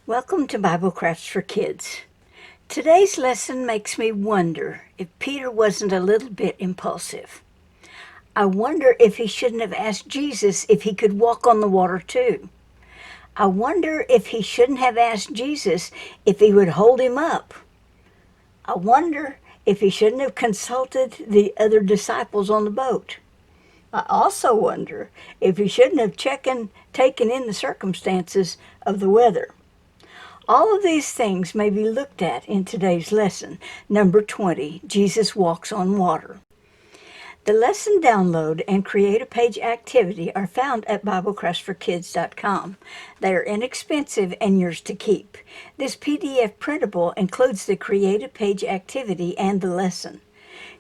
Welcome to Bible Crafts for Kids. Today's lesson makes me wonder if Peter wasn't a little bit impulsive. I wonder if he shouldn't have asked Jesus if he could walk on the water too. I wonder if he shouldn't have asked Jesus if he would hold him up. I wonder if he shouldn't have consulted the other disciples on the boat. I also wonder if he shouldn't have taken in the circumstances of the weather. All of these things may be looked at in today's lesson, number 20, Jesus Walks on Water. The lesson download and create a page activity are found at BibleCraftsForKids.com. They are inexpensive and yours to keep. This PDF printable includes the create a page activity and the lesson.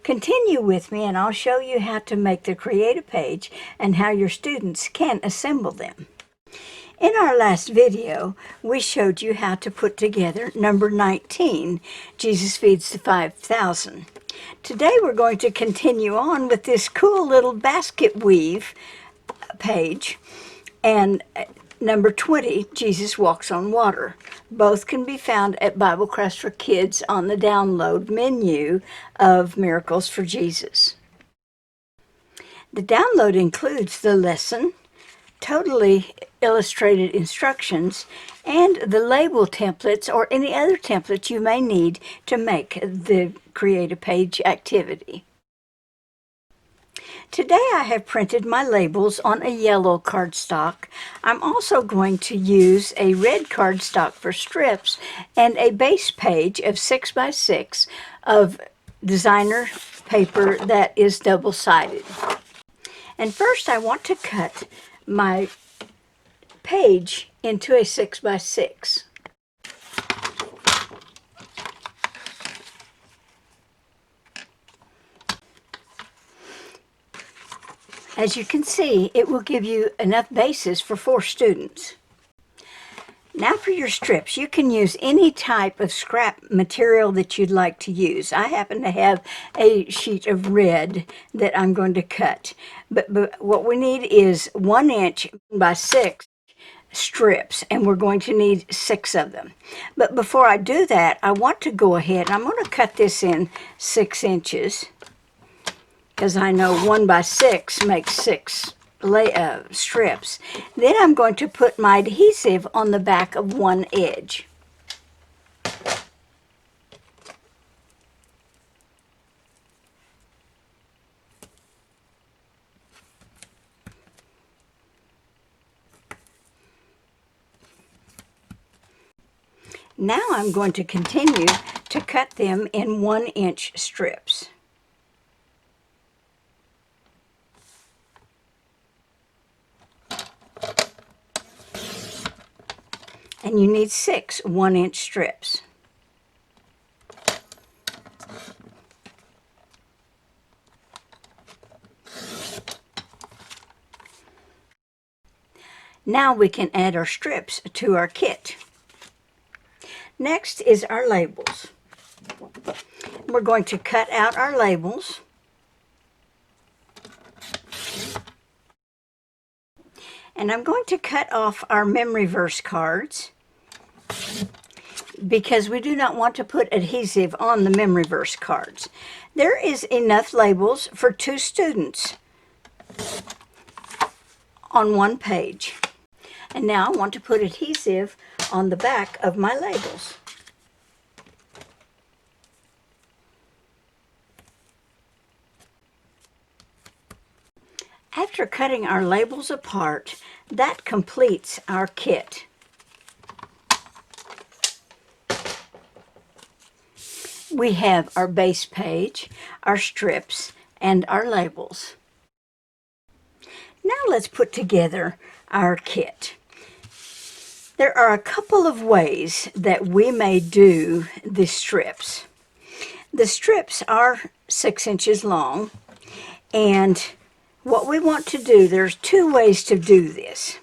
Continue with me and I'll show you how to make the create a page and how your students can assemble them. In our last video, we showed you how to put together number 19, Jesus Feeds the 5,000. Today we're going to continue on with this cool little basket weave page and number 20, Jesus Walks on Water. Both can be found at Bible Crafts for Kids on the download menu of Miracles for Jesus. The download includes the lesson, totally illustrated instructions, and the label templates or any other templates you may need to make the create a page activity. Today I have printed my labels on a yellow cardstock. I'm also going to use a red cardstock for strips and a base page of 6x6 of designer paper that is double-sided. And first I want to cut my page into a 6x6. As you can see, it will give you enough bases for 4 students. Now for your strips, you can use any type of scrap material that you'd like to use. I happen to have a sheet of red that I'm going to cut. But what we need is 1 inch by 6 strips, and we're going to need 6 of them. But before I do that, I want to go ahead and I'm going to cut this in 6 inches because I know 1 by 6 makes 6 strips. Then I'm going to put my adhesive on the back of one edge. Now I'm going to continue to cut them in 1 inch strips. And you need 6 1 inch strips. Now we can add our strips to our kit. Next is our labels. We're going to cut out our labels. And I'm going to cut off our memory verse cards because we do not want to put adhesive on the memory verse cards. There is enough labels for 2 students on 1 page. And now I want to put adhesive on the back of my labels. After cutting our labels apart, that completes our kit. We have our base page, our strips, and our labels. Now let's put together our kit. There are a couple of ways that we may do the strips. The strips are 6 inches long, and what we want to do, there's 2 ways to do this.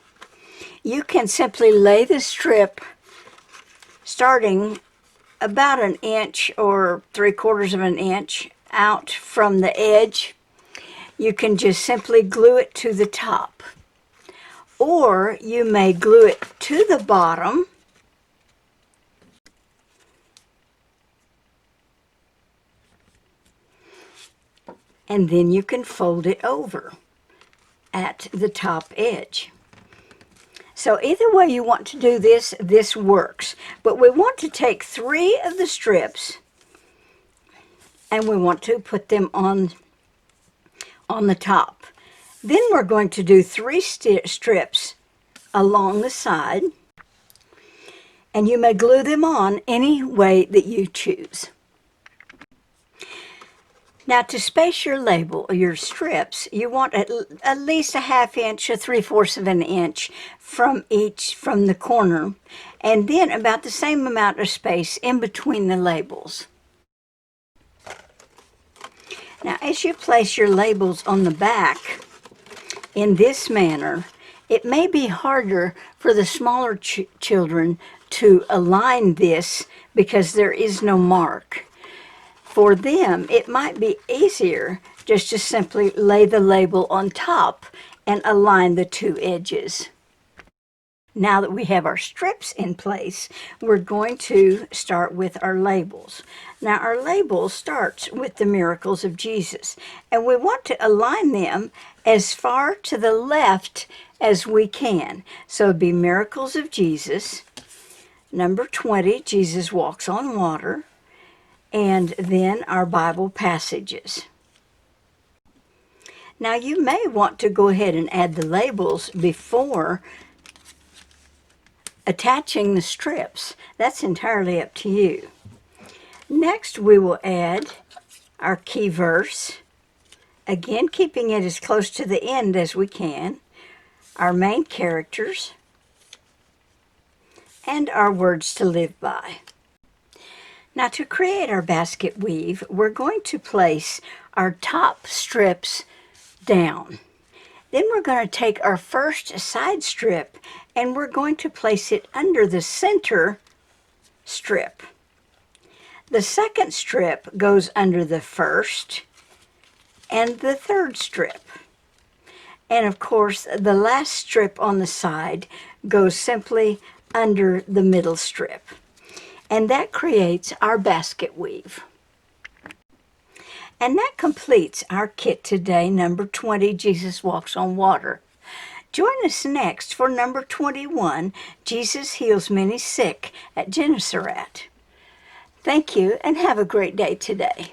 You can simply lay the strip starting about 1 inch or 3/4 of an inch out from the edge. You can just simply glue it to the top. Or you may glue it to the bottom and then you can fold it over at the top edge. So either way you want to do this, this works. But we want to take 3 of the strips and we want to put them on the top. Then we're going to do 3 strips along the side, and you may glue them on any way that you choose. Now, to space your label, or your strips, you want at least a 1/2 inch to 3/4 of an inch from the corner, and then about the same amount of space in between the labels. Now, as you place your labels on the back in this manner, it may be harder for the smaller children to align this because there is no mark. For them, it might be easier just to simply lay the label on top and align the 2 edges. Now that we have our strips in place, we're going to start with our labels. Now, our label starts with the miracles of Jesus, and we want to align them as far to the left as we can. So it'd be miracles of Jesus. Number 20, Jesus walks on water. And then our Bible passages. Now, you may want to go ahead and add the labels before attaching the strips. That's entirely up to you. Next, we will add our key verse, again keeping it as close to the end as we can, our main characters, and our words to live by. Now, to create our basket weave, we're going to place our top strips down. Then we're going to take our first side strip and we're going to place it under the center strip. The second strip goes under the first and the third strip. And of course, the last strip on the side goes simply under the middle strip. And that creates our basket weave. And that completes our kit today, number 20, Jesus Walks on Water. Join us next for number 21, Jesus Heals Many Sick at Gennesaret. Thank you, and have a great day today.